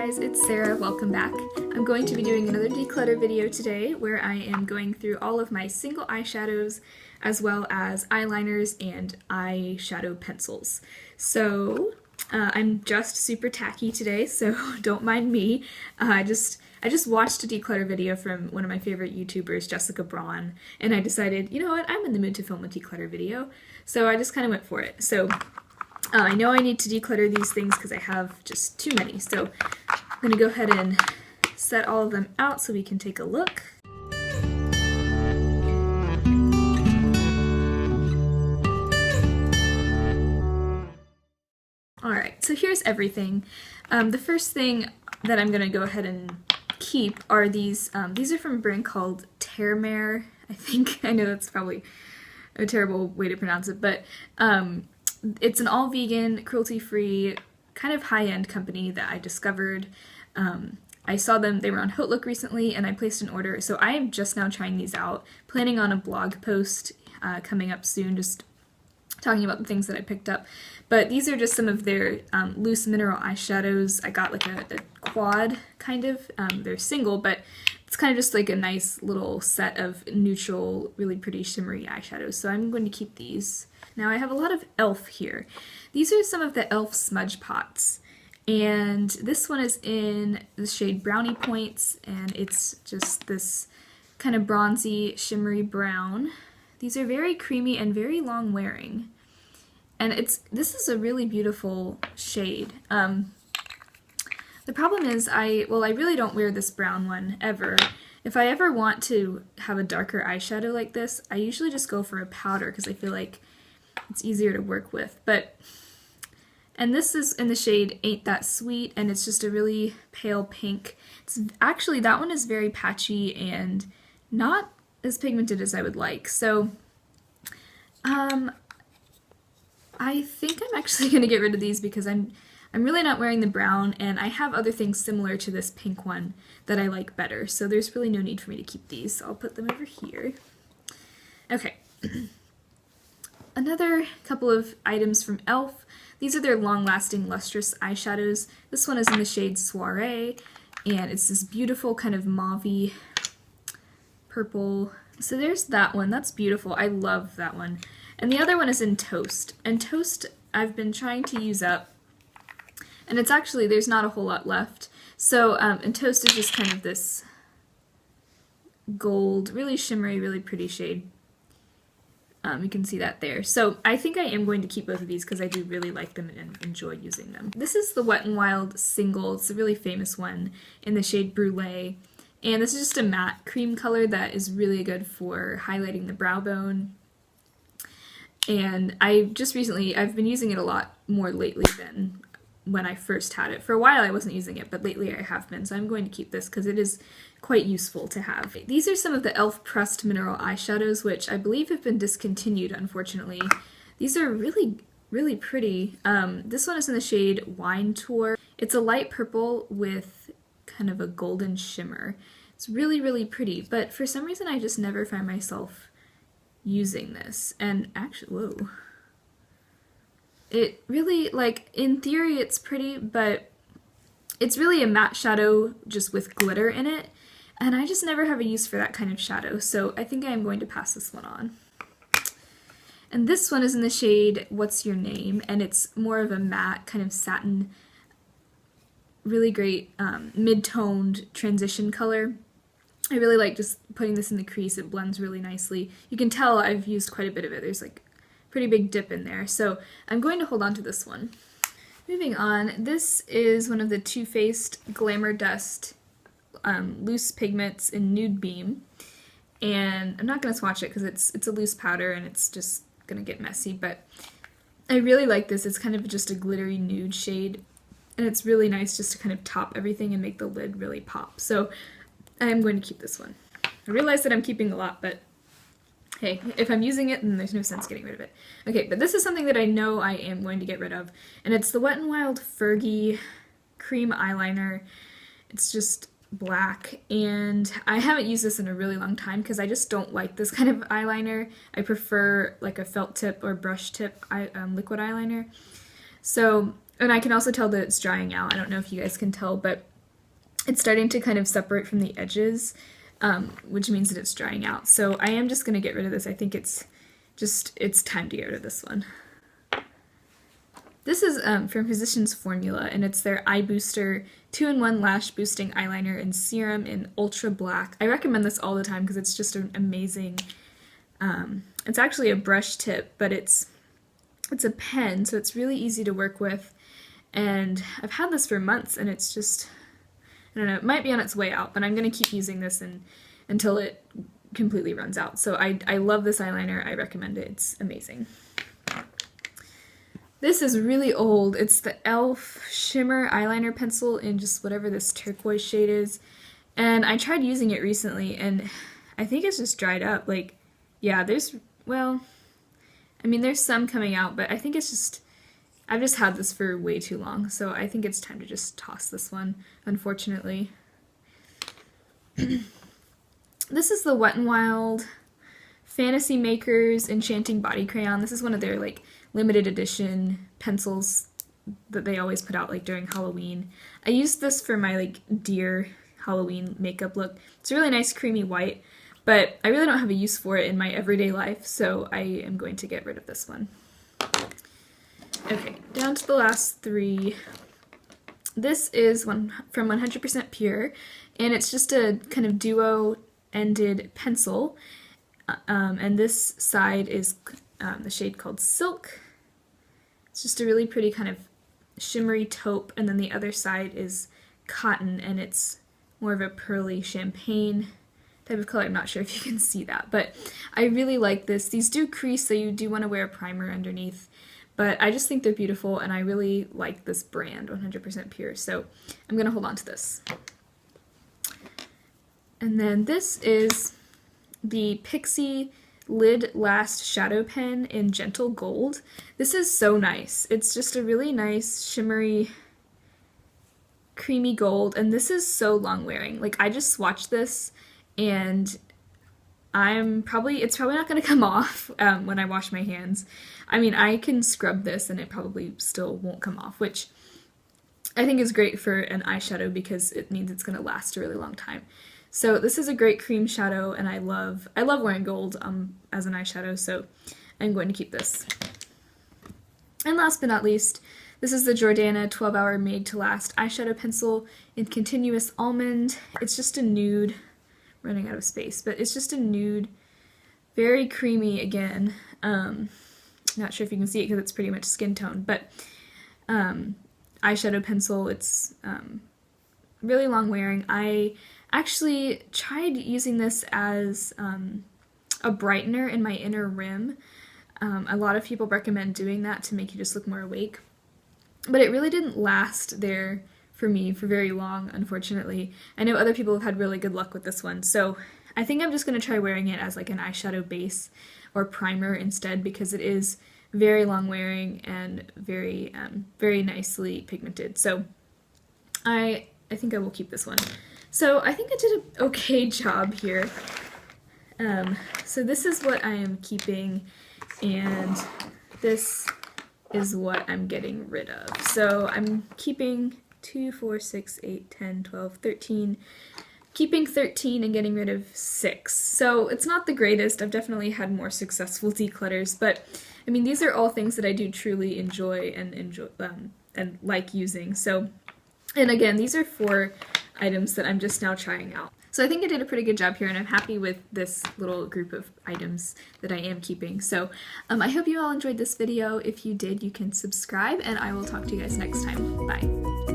guys, it's Sarah. Welcome back. I'm going to be doing another declutter video today where I am going through all of my single eyeshadows as well as eyeliners and eyeshadow pencils. So I'm just super tacky today, so don't mind me. I just watched a declutter video from one of my favorite YouTubers, Jessica Braun, and I decided, you know what, I'm in the mood to film a declutter video, so I just kind of went for it. So I know I need to declutter these things because I have just too many, so I'm going to go ahead and set all of them out so we can take a look. Alright, so here's everything. The first thing that I'm going to go ahead and keep are these. These are from a brand called Terre, I think. I know that's probably a terrible way to pronounce it, but it's an all-vegan, cruelty-free, kind of high-end company that I discovered. I saw them, they were on Hotlook recently, and I placed an order, so I am just now trying these out, planning on a blog post coming up soon, just talking about the things that I picked up. But these are just some of their loose mineral eyeshadows. I got like a quad, kind of. They're single, but it's kind of just like a nice little set of neutral, really pretty shimmery eyeshadows, so I'm going to keep these. Now I have a lot of e.l.f. here. These are some of the e.l.f. smudge pots, and this one is in the shade Brownie Points, and it's just this kind of bronzy, shimmery brown. These are very creamy and very long wearing, and this is a really beautiful shade. The problem is I really don't wear this brown one ever. If I ever want to have a darker eyeshadow like this, I usually just go for a powder because I feel like it's easier to work with. And this is in the shade Ain't That Sweet, and it's just a really pale pink. It's actually, that one is very patchy and not as pigmented as I would like. So I think I'm actually going to get rid of these because I'm really not wearing the brown, and I have other things similar to this pink one that I like better, so there's really no need for me to keep these, so I'll put them over here. Okay. Another couple of items from e.l.f. These are their long-lasting Lustrous eyeshadows. This one is in the shade Soiree, and it's this beautiful kind of mauve-y purple. So there's that one. That's beautiful. I love that one. And the other one is in Toast. And Toast I've been trying to use up, and it's actually, there's not a whole lot left. So, and Toast is just kind of this gold, really shimmery, really pretty shade. You can see that there. So I think I am going to keep both of these because I do really like them and enjoy using them. This is the Wet n Wild single. It's a really famous one in the shade Brulee. And this is just a matte cream color that is really good for highlighting the brow bone. And I've been using it a lot more lately than when I first had it. For a while I wasn't using it, but lately I have been, so I'm going to keep this because it is quite useful to have. These are some of the e.l.f. pressed mineral eyeshadows, which I believe have been discontinued, unfortunately. These are really, really pretty. This one is in the shade Wine Tour. It's a light purple with kind of a golden shimmer. It's really, really pretty, but for some reason I just never find myself using this. And actually, whoa. It really, like, in theory it's pretty, but it's really a matte shadow just with glitter in it, and I just never have a use for that kind of shadow, so I think I am going to pass this one on. And this one is in the shade What's Your Name, and it's more of a matte, kind of satin, really great mid-toned transition color. I really like just putting this in the crease. It blends really nicely. You can tell I've used quite a bit of it. There's like pretty big dip in there, so I'm going to hold on to this one. Moving on, this is one of the Too Faced Glamor Dust loose pigments in Nude Beam, and I'm not going to swatch it because it's a loose powder and it's just going to get messy, but I really like this. It's kind of just a glittery nude shade, and it's really nice just to kind of top everything and make the lid really pop, so I am going to keep this one. I realize that I'm keeping a lot, but hey, if I'm using it, then there's no sense getting rid of it. Okay, but this is something that I know I am going to get rid of, and it's the Wet n Wild Fergie Cream Eyeliner. It's just black, and I haven't used this in a really long time because I just don't like this kind of eyeliner. I prefer like a felt tip or brush tip liquid eyeliner. So, and I can also tell that it's drying out. I don't know if you guys can tell, but it's starting to kind of separate from the edges, which means that it's drying out. So I am just going to get rid of this. I think it's time to get rid of this one. This is from Physicians Formula, and it's their Eye Booster 2-in-1 Lash Boosting Eyeliner and Serum in Ultra Black. I recommend this all the time because it's just an amazing, it's actually a brush tip, but it's a pen, so it's really easy to work with, and I've had this for months, and it's just, I don't know, it might be on its way out, but I'm going to keep using this until it completely runs out. So I love this eyeliner. I recommend it. It's amazing. This is really old. It's the e.l.f. Shimmer Eyeliner Pencil in just whatever this turquoise shade is. And I tried using it recently, and I think it's just dried up. Like, yeah, well, I mean, there's some coming out, but I think it's just, I've just had this for way too long, so I think it's time to just toss this one, unfortunately. This is the Wet n Wild Fantasy Makers Enchanting Body Crayon. This is one of their, like, limited edition pencils that they always put out, like, during Halloween. I used this for my, like, deer Halloween makeup look. It's a really nice creamy white, but I really don't have a use for it in my everyday life, so I am going to get rid of this one. Okay, down to the last three. This is one from 100% Pure, and it's just a kind of duo-ended pencil, and this side is the shade called Silk. It's just a really pretty kind of shimmery taupe, and then the other side is Cotton, and it's more of a pearly champagne type of color. I'm not sure if you can see that, but I really like this. These do crease, so you do want to wear a primer underneath, but I just think they're beautiful, and I really like this brand, 100% Pure, so I'm going to hold on to this. And then this is the Pixi Lid Last Shadow Pen in Gentle Gold. This is so nice. It's just a really nice shimmery creamy gold, and this is so long wearing. Like, I just swatched this, and it's probably not going to come off when I wash my hands. I mean, I can scrub this and it probably still won't come off, which I think is great for an eyeshadow because it means it's going to last a really long time. So this is a great cream shadow, and I love wearing gold as an eyeshadow, so I'm going to keep this. And last but not least, this is the Jordana 12-Hour Made to Last eyeshadow pencil in Continuous Almond. It's just a nude, running out of space, but it's just a nude, very creamy again. Not sure if you can see it because it's pretty much skin tone, but eyeshadow pencil. It's really long wearing. I actually tried using this as a brightener in my inner rim. A lot of people recommend doing that to make you just look more awake, but it really didn't last there for me for very long, unfortunately. I know other people have had really good luck with this one, so I think I'm just going to try wearing it as like an eyeshadow base or primer instead, because it is very long wearing and very very nicely pigmented. So I think I will keep this one. So I think I did an okay job here. So this is what I am keeping, and this is what I'm getting rid of. So I'm keeping 2, 4, 6, 8, 10, 12, 13, keeping 13 and getting rid of 6. So it's not the greatest. I've definitely had more successful declutters, but I mean, these are all things that I do truly enjoy and like using. So, and again, these are 4 items that I'm just now trying out. So I think I did a pretty good job here, and I'm happy with this little group of items that I am keeping. So I hope you all enjoyed this video. If you did, you can subscribe, and I will talk to you guys next time. Bye.